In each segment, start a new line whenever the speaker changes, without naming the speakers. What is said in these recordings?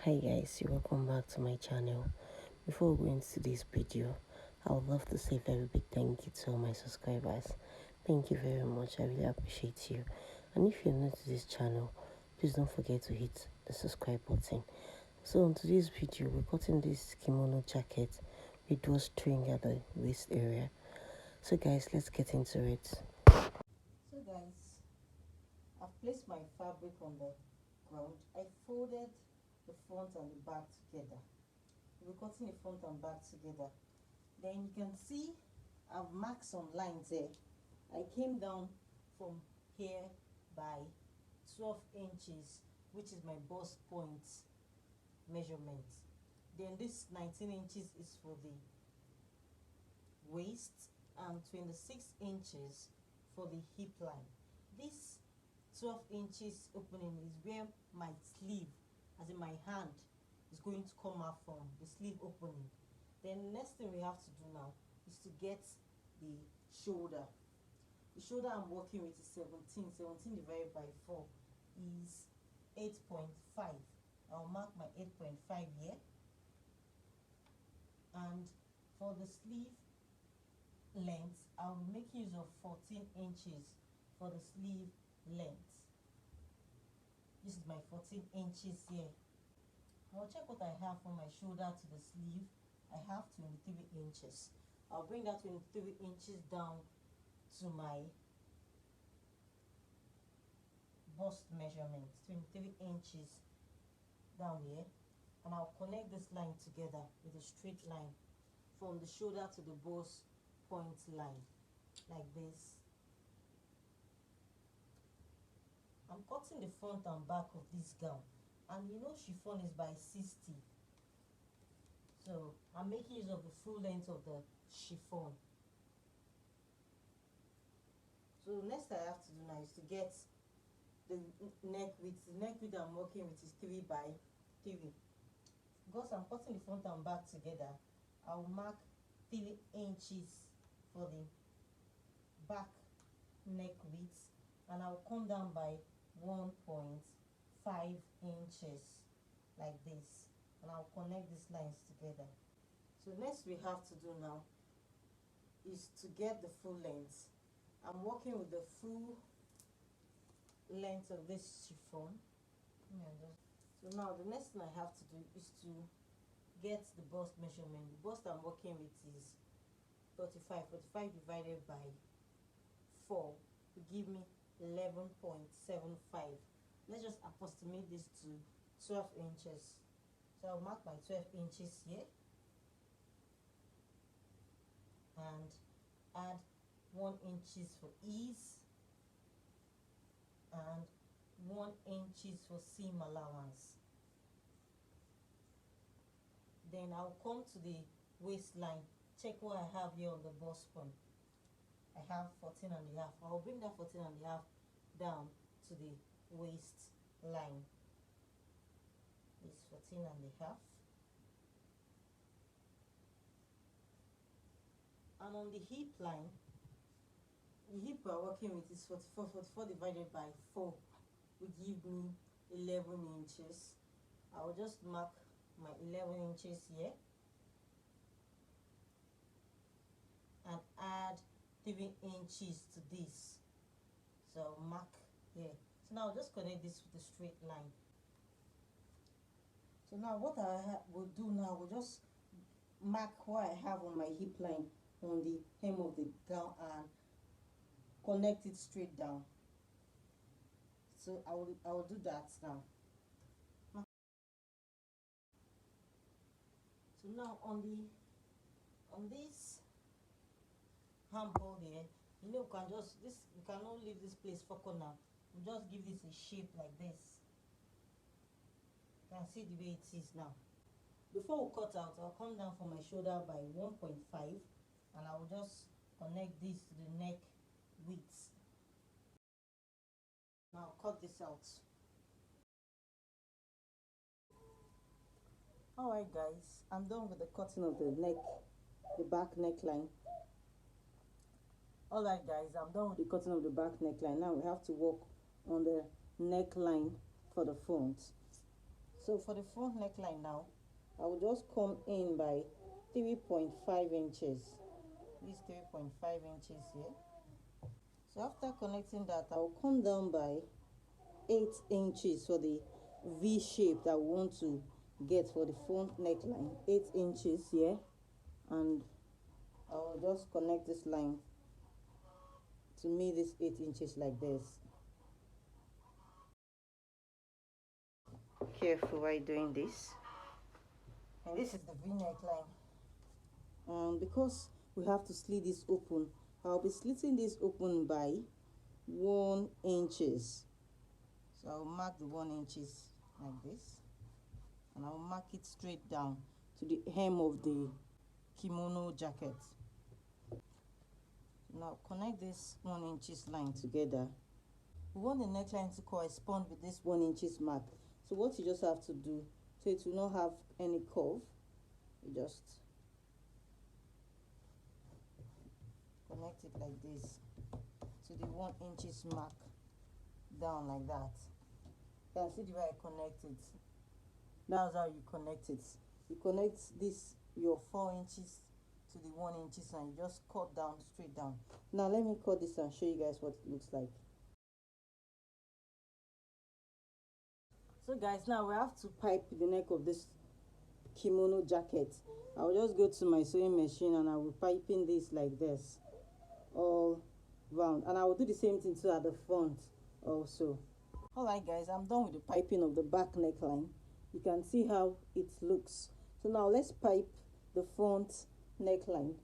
Hi guys, welcome back to my channel. Before we go into this video, I would love to say a very big thank you to all my subscribers. Thank you very much, I really appreciate you. And if you're new to this channel, please don't forget to hit the subscribe button. So on today's video, we're cutting this kimono jacket with drawstring at the waist area. So guys, let's get into it. So guys, I've placed my fabric on the ground. I folded the front and the back together. We're cutting the front and back together. Then you can see I've marked some lines there. I came down from here by 12 inches, which is my bust point measurement. Then this 19 inches is for the waist and 26 inches for the hip line. This 12 inches opening is where my sleeve, as in my hand, is going to come out from the sleeve opening. Then the next thing we have to do now is to get the shoulder. The shoulder I'm working with is 17 divided by 4 is 8.5. I'll mark my 8.5 here. And for the sleeve length, I'll make use of 14 inches for the sleeve length. This is my 14 inches here. I'll check what I have from my shoulder to the sleeve. I have 23 inches. I'll bring that 23 inches down to my bust measurement, 23 inches down here, and I'll connect this line together with a straight line from the shoulder to the bust point line, like this. I'm cutting the front and back of this gown, and you know chiffon is by 60, so I'm making use of the full length of the chiffon. So next I have to do now is to get the neck width. The neck width I'm working with is 3 by 3. Because I'm cutting the front and back together, I'll mark 3 inches for the back neck width, and I'll come down by 1.5 inches like this, and I'll connect these lines together. So next we have to do now is to get the full length. I'm working with the full length of this chiffon. So now the next thing I have to do is to get the bust measurement. The bust I'm working with is 45 divided by 4 will give me 11.75. Let's just approximate this to 12 inches. So I'll mark my 12 inches here and add 1 inches for ease and 1 inches for seam allowance. Then I'll come to the waistline, check what I have here on the bust point. I have 14 and a half. I'll bring that 14 and a half down to the waist line. It's 14 and a half. And on the hip line, the hip we're working with is 44 divided by 4 will give me 11 inches. I will just mark my 11 inches here and add 3 inches to this. So mark here. So now I'll just connect this with a straight line. So now what I will do now, we'll just mark what I have on my hip line on the hem of the gown and connect it straight down. So I will do that now. So now on this handball here, you know, we cannot leave this place for corner. We just give this a shape like this. You can see the way it is now. Before we cut out, I'll come down from my shoulder by 1.5 and I will just connect this to the neck width. Now cut this out. Alright guys, I'm done with the cutting of the back neckline. Alright guys, I'm done with the cutting of the back neckline. Now we have to work on the neckline for the front.
So for the front neckline now, I will just come in by 3.5 inches. This 3.5 inches here. So after connecting that, I will come down by 8 inches for the V shape that we want to get for the front neckline. 8 inches here, and I will just connect this line to meet this 8 inches like this. Careful while doing this. And this is the V neckline. Because we have to slit this open, I'll be slitting this open by 1 inches. So I'll mark the 1 inches like this, and I'll mark it straight down to the hem of the kimono jacket. Now connect this 1 inches line together. We want the neckline to correspond with this 1 inches mark. So what you just have to do, so it will not have any curve, you just connect it like this to the 1 inches mark, down like that. You can see the way I connect it. That's how you connect it. You connect this, your 4 inches to the 1 inches, and you just cut down, straight down. Now let me cut this and show you guys what it looks like. So guys, now we have to pipe the neck of this kimono jacket. I will just go to my sewing machine and I will pipe in this like this all round, and I will do the same thing too at the front also. Alright guys, I'm done with the piping of the back neckline. You can see how it looks. So now let's pipe the front neckline.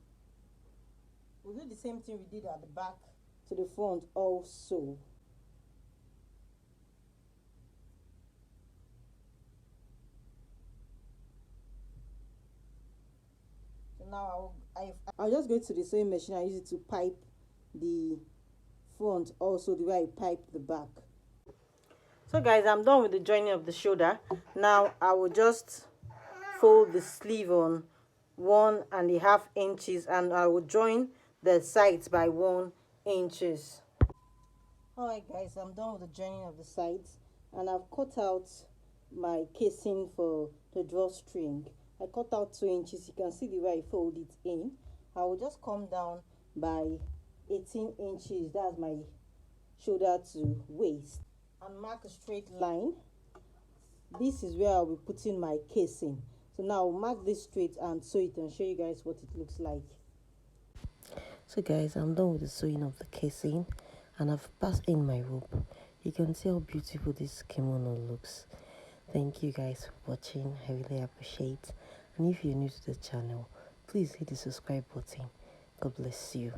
We'll do the same thing we did at the back to the front also. So now I'll just go to the sewing machine and use it to pipe the front also the way I pipe the back. So guys, I'm done with the joining of the shoulder. Now I will just fold the sleeve on 1.5 inches, and I will join the sides by 1 inches. Alright guys, I'm done with the joining of the sides, and I've cut out my casing for the drawstring. I cut out 2 inches. You can see the way I fold it in. I will just come down by 18 inches. That's my shoulder to waist, and mark a straight line. This is where I'll be putting my casing. So now I'll mark this straight and sew it and show you guys what it looks like.
So guys, I'm done with the sewing of the casing, and I've passed in my rope. You can see how beautiful this kimono looks. Thank you guys for watching. I really appreciate. And if you're new to the channel, please hit the subscribe button. God bless you.